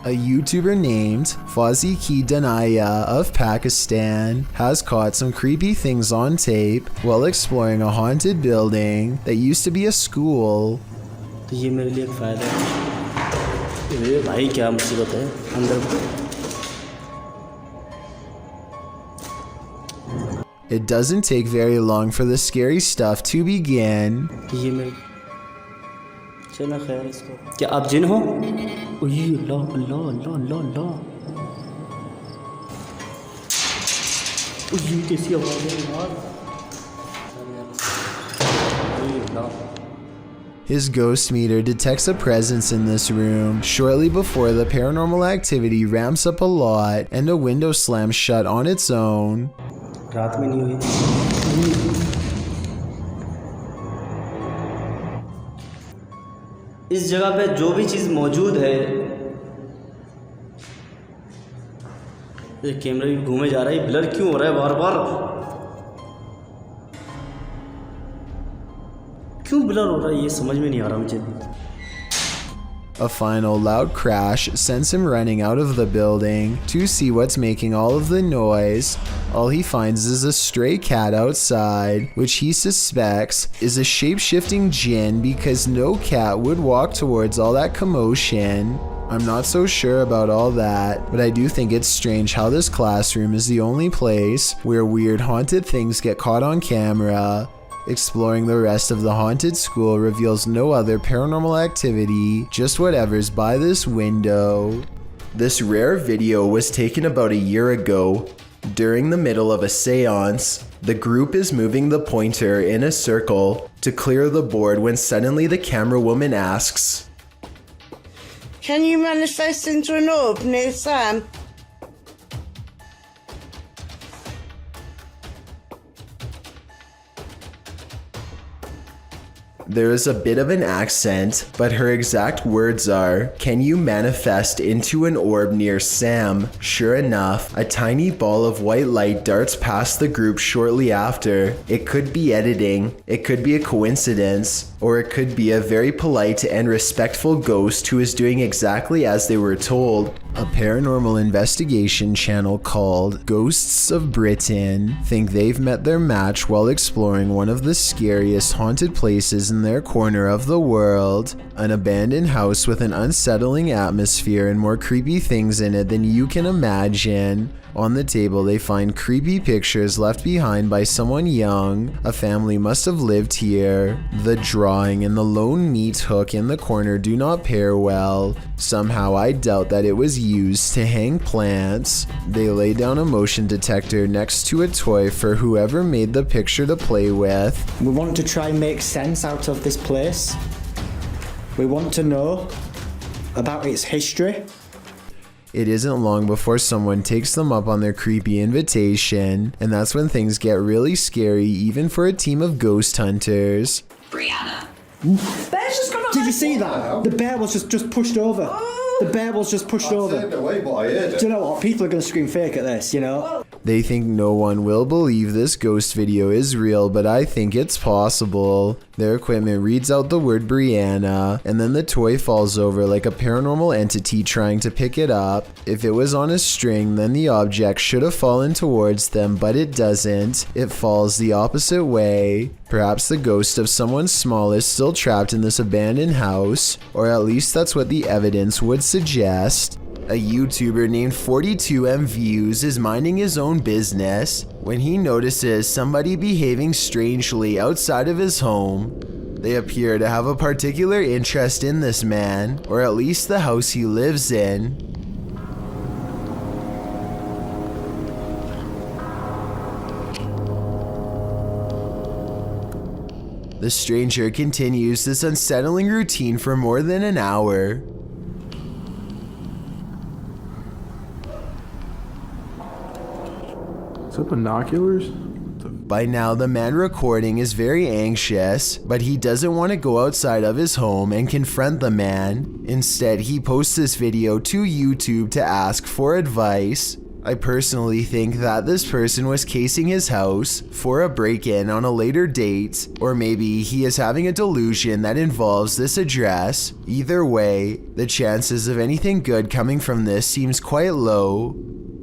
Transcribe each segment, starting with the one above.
A YouTuber named Fauzi Danaya of Pakistan has caught some creepy things on tape while exploring a haunted building that used to be a school. तो ये मेरे लिए एक फ़ायदा है। ये भाई क्या मुसीबत है अंदर। It doesn't take very long for the scary stuff to begin. ये मेरे चला खैर इसको। क्या आप जिन हो? ओए अल्लाह अल्लाह अल्लाह अल्लाह अल्लाह। ओए कैसी आवाज़ है यार? ओए अल्लाह। His ghost meter detects a presence in this room shortly before the paranormal activity ramps up a lot and a window slams shut on its own. रात में नहीं हुई। इस जगह पे जो भी चीज़ मौजूद है, ये कैमरा भी घूमे जा रहा है, ब्लर क्यों हो रहा है बार बार? क्यों ब्लर हो रहा है ये समझ में नहीं आ रहा मुझे। A final loud crash sends him running out of the building to see what's making all of the noise. All he finds is a stray cat outside, which he suspects is a shape-shifting jinn because no cat would walk towards all that commotion. I'm not so sure about all that, but I do think it's strange how this classroom is the only place where weird haunted things get caught on camera. Exploring the rest of the haunted school reveals no other paranormal activity, just whatever's by this window. This rare video was taken about a year ago. During the middle of a seance, the group is moving the pointer in a circle to clear the board when suddenly the camera woman asks, "Can you manifest into an orb near Sam?" There is a bit of an accent, but her exact words are, "Can you manifest into an orb near Sam?" Sure enough, a tiny ball of white light darts past the group shortly after. It could be editing, it could be a coincidence, or it could be a very polite and respectful ghost who is doing exactly as they were told. A paranormal investigation channel called Ghosts of Britain think they've met their match while exploring one of the scariest haunted places in their corner of the world. An abandoned house with an unsettling atmosphere and more creepy things in it than you can imagine. On the table, they find creepy pictures left behind by someone young. A family must have lived here. The drawing and the lone meat hook in the corner do not pair well. Somehow I doubt that it was used to hang plants. They lay down a motion detector next to a toy for whoever made the picture to play with. We want to try and make sense out of this place. We want to know about its history. It isn't long before someone takes them up on their creepy invitation, and that's when things get really scary even for a team of ghost hunters. Brianna. Bear's just gone. Did you see that? The bear was just pushed over. The bear was just pushed over. Away, but I heard it. Do you know what? People are going to scream fake at this, you know? They think no one will believe this ghost video is real, but I think it's possible. Their equipment reads out the word Brianna, and then the toy falls over like a paranormal entity trying to pick it up. If it was on a string, then the object should have fallen towards them, but it doesn't. It falls the opposite way. Perhaps the ghost of someone small is still trapped in this abandoned house, or at least that's what the evidence would suggest. A YouTuber named 42mviews is minding his own business when he notices somebody behaving strangely outside of his home. They appear to have a particular interest in this man, or at least the house he lives in. The stranger continues this unsettling routine for more than an hour. Is that binoculars? By now, the man recording is very anxious, but he doesn't want to go outside of his home and confront the man. Instead, he posts this video to YouTube to ask for advice. I personally think that this person was casing his house for a break-in on a later date, or maybe he is having a delusion that involves this address. Either way, the chances of anything good coming from this seems quite low.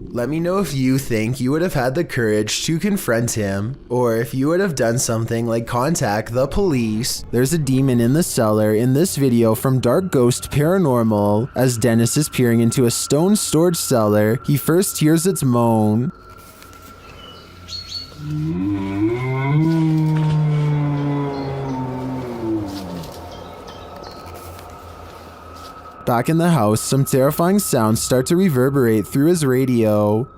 Let me know if you think you would have had the courage to confront him, or if you would have done something like contact the police. There's a demon in the cellar in this video from Dark Ghost Paranormal. As Dennis is peering into a stone storage cellar, he first hears its moan. Back in the house, some terrifying sounds start to reverberate through his radio.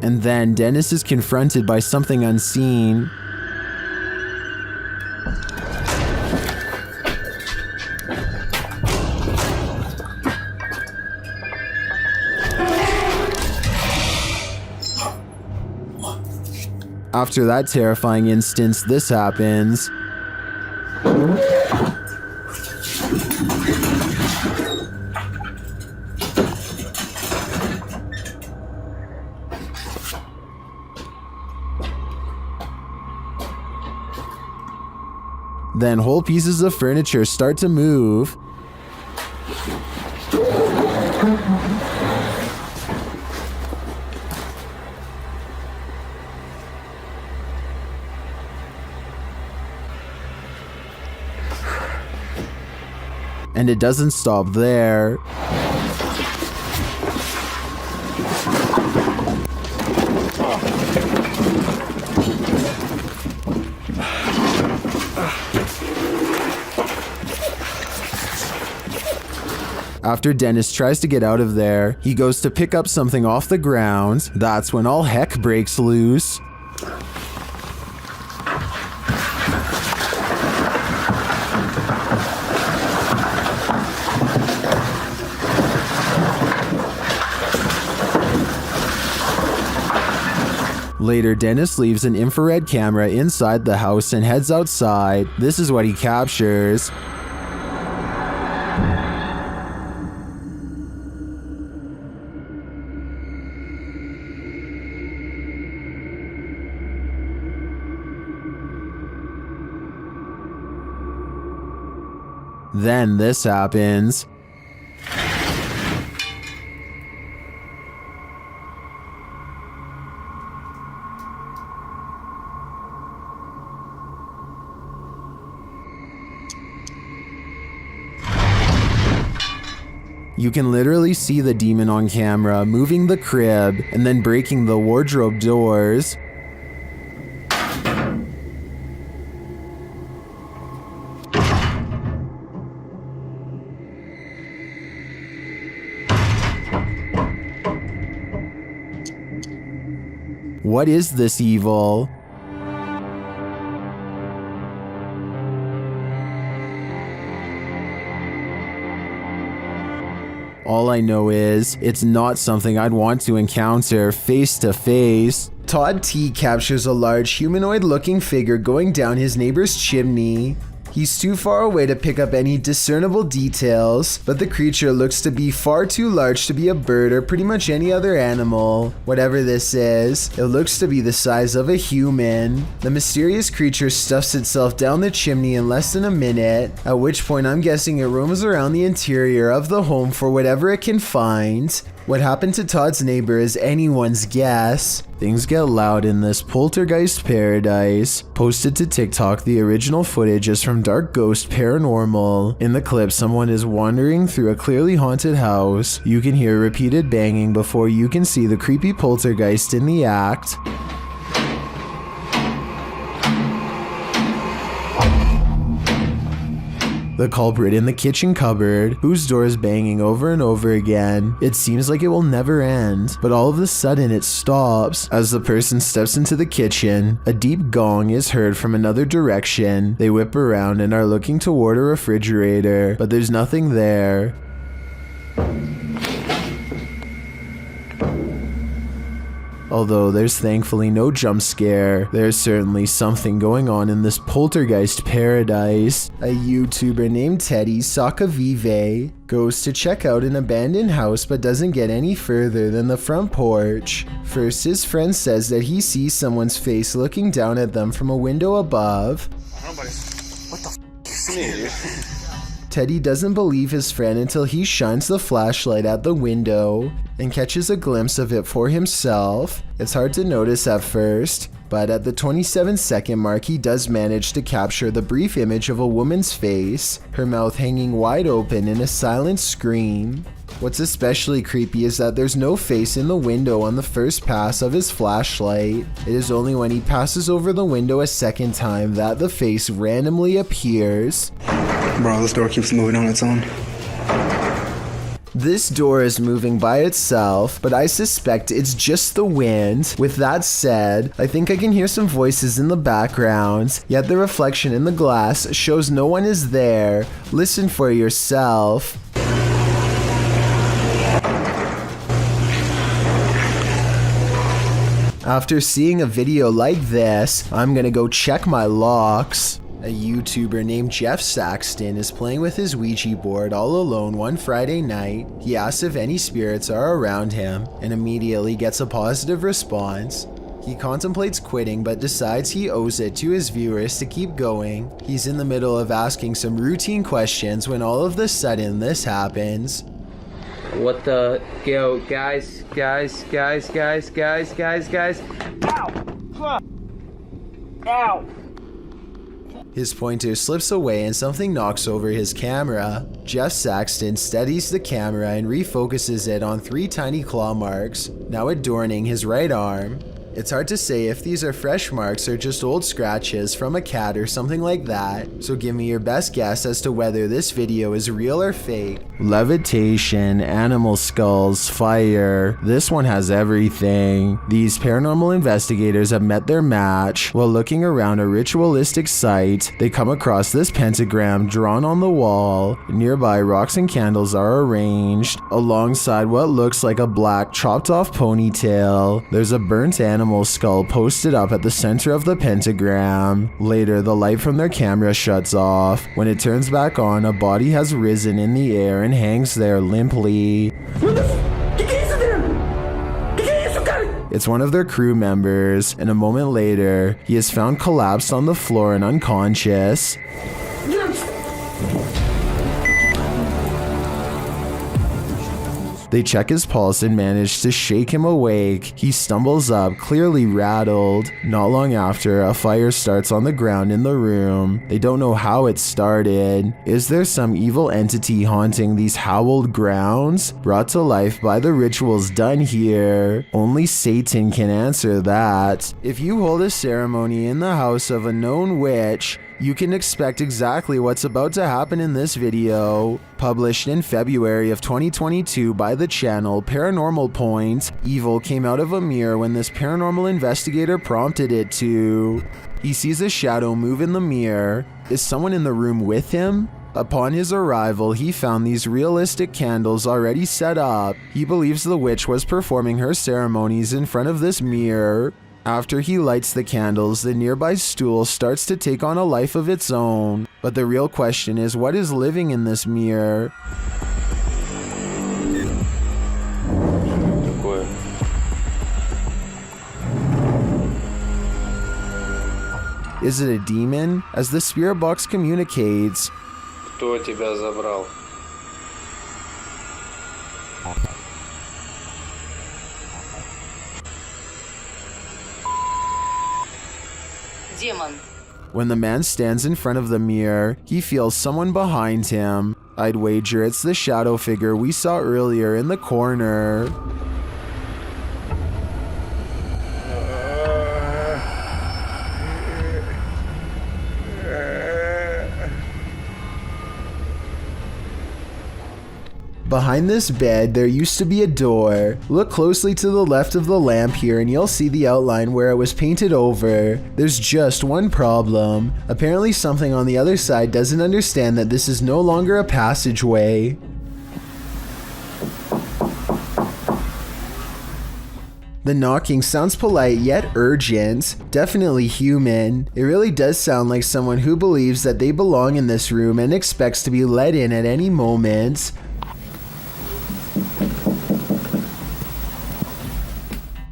And then Dennis is confronted by something unseen. After that terrifying instance, this happens. Then whole pieces of furniture start to move. And it doesn't stop there. After Dennis tries to get out of there, he goes to pick up something off the ground. That's when all heck breaks loose. Later, Dennis leaves an infrared camera inside the house and heads outside. This is what he captures. Then this happens. You can literally see the demon on camera moving the crib and then breaking the wardrobe doors. What is this evil? All I know is, it's not something I'd want to encounter face to face. Todd T captures a large humanoid-looking figure going down his neighbor's chimney. He's too far away to pick up any discernible details, but the creature looks to be far too large to be a bird or pretty much any other animal. Whatever this is, it looks to be the size of a human. The mysterious creature stuffs itself down the chimney in less than a minute, at which point I'm guessing it roams around the interior of the home for whatever it can find. What happened to Todd's neighbor is anyone's guess. Things get loud in this poltergeist paradise. Posted to TikTok, the original footage is from Dark Ghost Paranormal. In the clip, someone is wandering through a clearly haunted house. You can hear repeated banging before you can see the creepy poltergeist in the act. The culprit in the kitchen cupboard, whose door is banging over and over again. It seems like it will never end, but all of a sudden it stops. As the person steps into the kitchen, a deep gong is heard from another direction. They whip around and are looking toward a refrigerator, but there's nothing there. Although there's thankfully no jump scare, there's certainly something going on in this poltergeist paradise. A YouTuber named Teddy Sakavive goes to check out an abandoned house but doesn't get any further than the front porch. First, his friend says that he sees someone's face looking down at them from a window above. What the f is me? Teddy doesn't believe his friend until he shines the flashlight at the window and catches a glimpse of it for himself. It's hard to notice at first, but at the 27-second mark he does manage to capture the brief image of a woman's face, her mouth hanging wide open in a silent scream. What's especially creepy is that there's no face in the window on the first pass of his flashlight. It is only when he passes over the window a second time that the face randomly appears. Bro, this door keeps moving on its own. This door is moving by itself, but I suspect it's just the wind. With that said, I think I can hear some voices in the background, yet the reflection in the glass shows no one is there. Listen for yourself. After seeing a video like this, I'm gonna go check my locks. A YouTuber named Jeff Saxton is playing with his Ouija board all alone one Friday night. He asks if any spirits are around him and immediately gets a positive response. He contemplates quitting but decides he owes it to his viewers to keep going. He's in the middle of asking some routine questions when all of a sudden this happens. What the... Yo, guys. Ow! Ow! His pointer slips away and something knocks over his camera. Jeff Saxton steadies the camera and refocuses it on 3 tiny claw marks, now adorning his right arm. It's hard to say if these are fresh marks or just old scratches from a cat or something like that, so give me your best guess as to whether this video is real or fake. Levitation, animal skulls, fire. This one has everything. These paranormal investigators have met their match. While looking around a ritualistic site, they come across this pentagram drawn on the wall. Nearby, rocks and candles are arranged. Alongside what looks like a black chopped off ponytail, there's a burnt animal skull posted up at the center of the pentagram. Later, the light from their camera shuts off. When it turns back on, a body has risen in the air and hangs there limply. It's one of their crew members, and a moment later, he is found collapsed on the floor and unconscious. They check his pulse and manage to shake him awake. He stumbles up, clearly rattled. Not long after, a fire starts on the ground in the room. They don't know how it started. Is there some evil entity haunting these hallowed grounds, brought to life by the rituals done here? Only Satan can answer that. If you hold a ceremony in the house of a known witch, you can expect exactly what's about to happen in this video. Published in February of 2022 by the channel Paranormal Point, evil came out of a mirror when this paranormal investigator prompted it to. He sees a shadow move in the mirror. Is someone in the room with him? Upon his arrival, he found these realistic candles already set up. He believes the witch was performing her ceremonies in front of this mirror. After he lights the candles, the nearby stool starts to take on a life of its own. But the real question is, what is living in this mirror? Is it a demon? As the spirit box communicates, Кто тебя забрал? Demon. when the man stands in front of the mirror, he feels someone behind him. I'd wager it's the shadow figure we saw earlier in the corner. Behind this bed, there used to be a door. Look closely to the left of the lamp here and you'll see the outline where it was painted over. There's just one problem. Apparently something on the other side doesn't understand that this is no longer a passageway. The knocking sounds polite yet urgent, definitely human. It really does sound like someone who believes that they belong in this room and expects to be let in at any moment.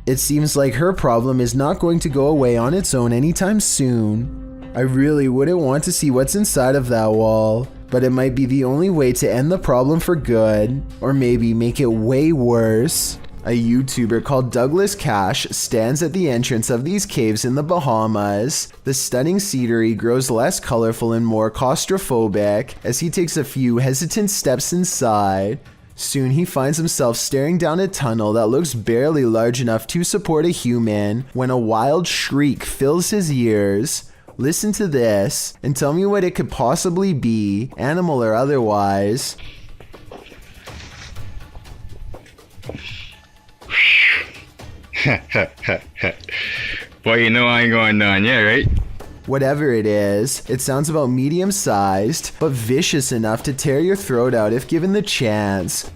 It seems like her problem is not going to go away on its own anytime soon. I really wouldn't want to see what's inside of that wall, but it might be the only way to end the problem for good, or maybe make it way worse. A YouTuber called Douglas Cash stands at the entrance of these caves in the Bahamas. The stunning scenery grows less colorful and more claustrophobic as he takes a few hesitant steps inside. Soon he finds himself staring down a tunnel that looks barely large enough to support a human when a wild shriek fills his ears. Listen to this and tell me what it could possibly be, animal or otherwise. Well, you know I ain't going down yet, right? Whatever it is, it sounds about medium-sized, but vicious enough to tear your throat out if given the chance.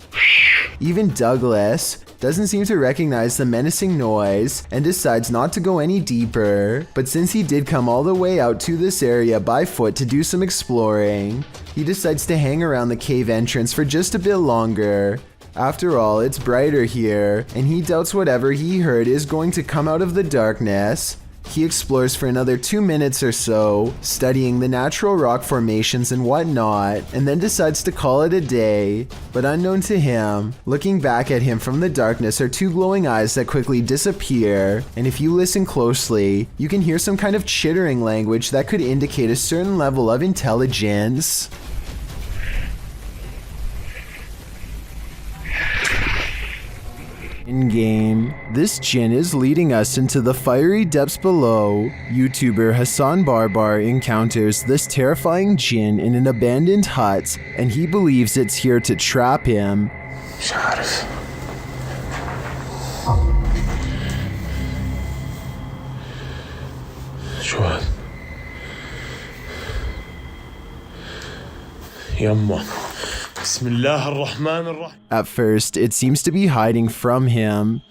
Even Douglas doesn't seem to recognize the menacing noise and decides not to go any deeper. But since he did come all the way out to this area by foot to do some exploring, he decides to hang around the cave entrance for just a bit longer. After all, it's brighter here, and he doubts whatever he heard is going to come out of the darkness. He explores for another 2 minutes or so, studying the natural rock formations and whatnot, and then decides to call it a day. But unknown to him, looking back at him from the darkness are two glowing eyes that quickly disappear, and if you listen closely, you can hear some kind of chittering language that could indicate a certain level of intelligence. In-game, this djinn is leading us into the fiery depths below. YouTuber Hassan Barbar encounters this terrifying djinn in an abandoned hut, and he believes it's here to trap him. مش عارف. شو هاد؟ يما بسم الله الرحمن الرحيم. At first, it seems to be hiding from him.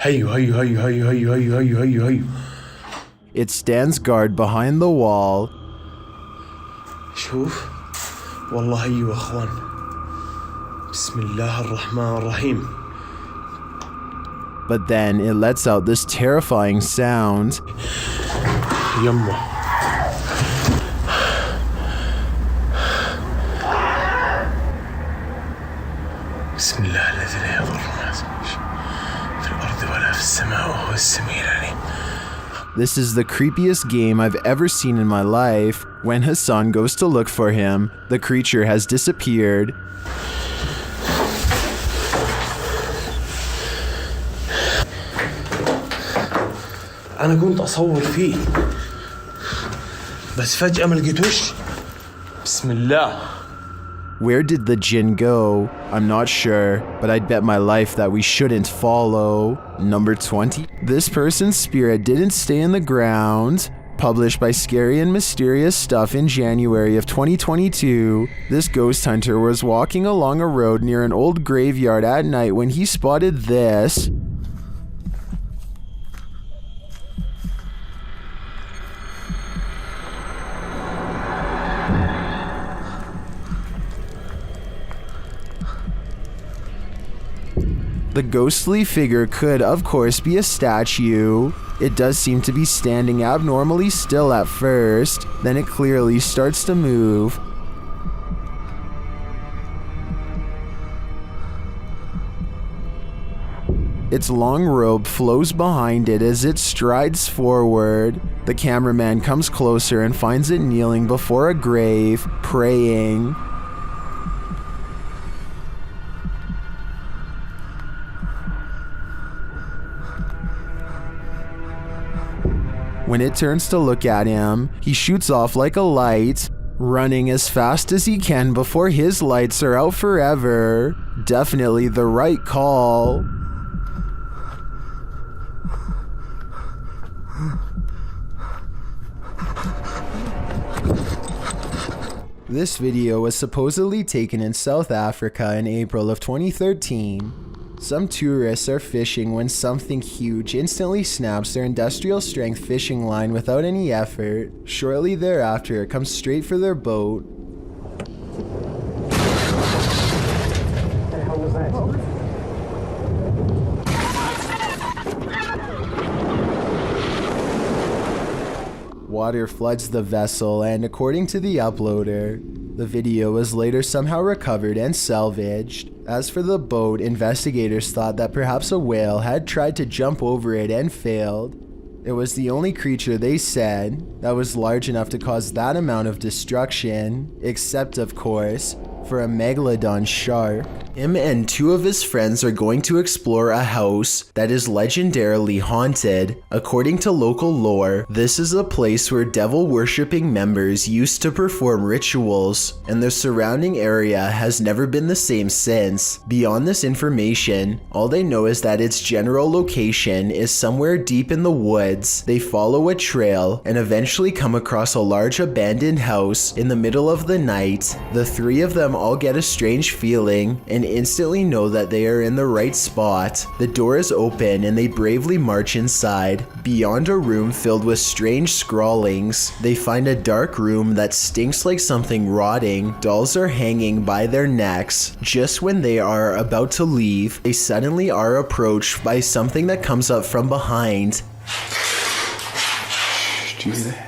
هيو هيو هيو هيو هيو هيو هيو هيو هيو. It stands guard behind the wall. شوف والله هيو اخوان. بسم الله الرحمن الرحيم. But then it lets out this terrifying sound. يما بسم الله الذي لا يضر مع اسمه في الأرض ولا في السماء وهو السميع العليم. This is the creepiest game I've ever seen in my life. When Hassan goes to look for him, the creature has disappeared. أنا كنت أصور فيه بس فجأة ما لقيتوش. بسم الله. Where did the djinn go? I'm not sure, but I'd bet my life that we shouldn't follow. Number 20. This person's spirit didn't stay in the ground. Published by Scary and Mysterious Stuff in January of 2022, this ghost hunter was walking along a road near an old graveyard at night when he spotted this. The ghostly figure could, of course, be a statue. It does seem to be standing abnormally still at first, then it clearly starts to move. Its long robe flows behind it as it strides forward. The cameraman comes closer and finds it kneeling before a grave, praying. When it turns to look at him, he shoots off like a light, running as fast as he can before his lights are out forever. Definitely the right call. This video was supposedly taken in South Africa in April of 2013. Some tourists are fishing when something huge instantly snaps their industrial strength fishing line without any effort. Shortly thereafter, it comes straight for their boat. Water floods the vessel, and according to the uploader, the video was later somehow recovered and salvaged. As for the boat, investigators thought that perhaps a whale had tried to jump over it and failed. It was the only creature, they said, that was large enough to cause that amount of destruction, except of course, for a megalodon shark. Him and two of his friends are going to explore a house that is legendarily haunted. According to local lore, this is a place where devil-worshipping members used to perform rituals, and the surrounding area has never been the same since. Beyond this information, all they know is that its general location is somewhere deep in the woods. They follow a trail and eventually come across a large abandoned house in the middle of the night. The three of them all get a strange feeling and instantly know that they are in the right spot. The door is open and they bravely march inside. Beyond a room filled with strange scrawlings, they find a dark room that stinks like something rotting. Dolls are hanging by their necks. Just when they are about to leave, they suddenly are approached by something that comes up from behind. Did you hear that?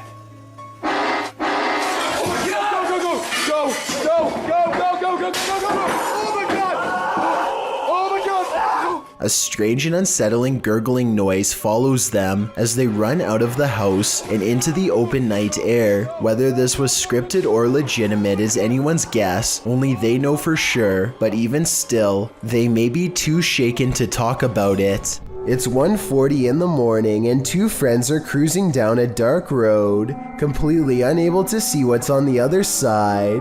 A strange and unsettling gurgling noise follows them as they run out of the house and into the open night air. Whether this was scripted or legitimate is anyone's guess, only they know for sure, but even still, they may be too shaken to talk about it. It's 1:40 in the morning and two friends are cruising down a dark road, completely unable to see what's on the other side.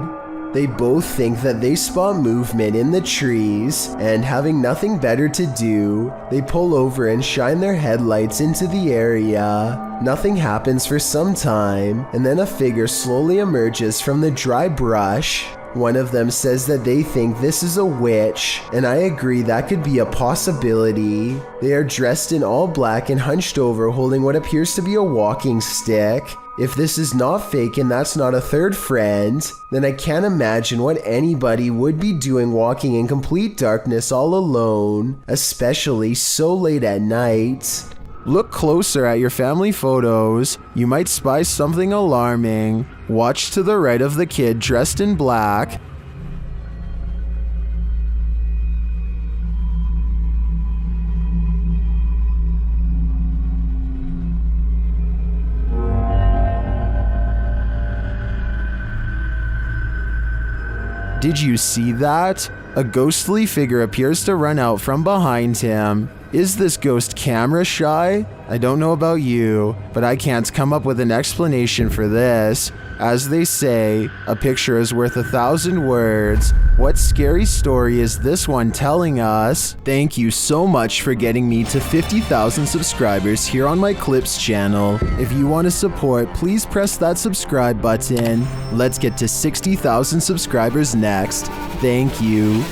They both think that they spot movement in the trees, and having nothing better to do, they pull over and shine their headlights into the area. Nothing happens for some time, and then a figure slowly emerges from the dry brush. One of them says that they think this is a witch, and I agree that could be a possibility. They are dressed in all black and hunched over, holding what appears to be a walking stick. If this is not fake and that's not a third friend, then I can't imagine what anybody would be doing walking in complete darkness all alone, especially so late at night. Look closer at your family photos. You might spy something alarming. Watch to the right of the kid dressed in black. Did you see that? A ghostly figure appears to run out from behind him. Is this ghost camera shy? I don't know about you, but I can't come up with an explanation for this. As they say, a picture is worth 1,000 words. What scary story is this one telling us? Thank you so much for getting me to 50,000 subscribers here on my Clips channel. If you want to support, please press that subscribe button. Let's get to 60,000 subscribers next. Thank you.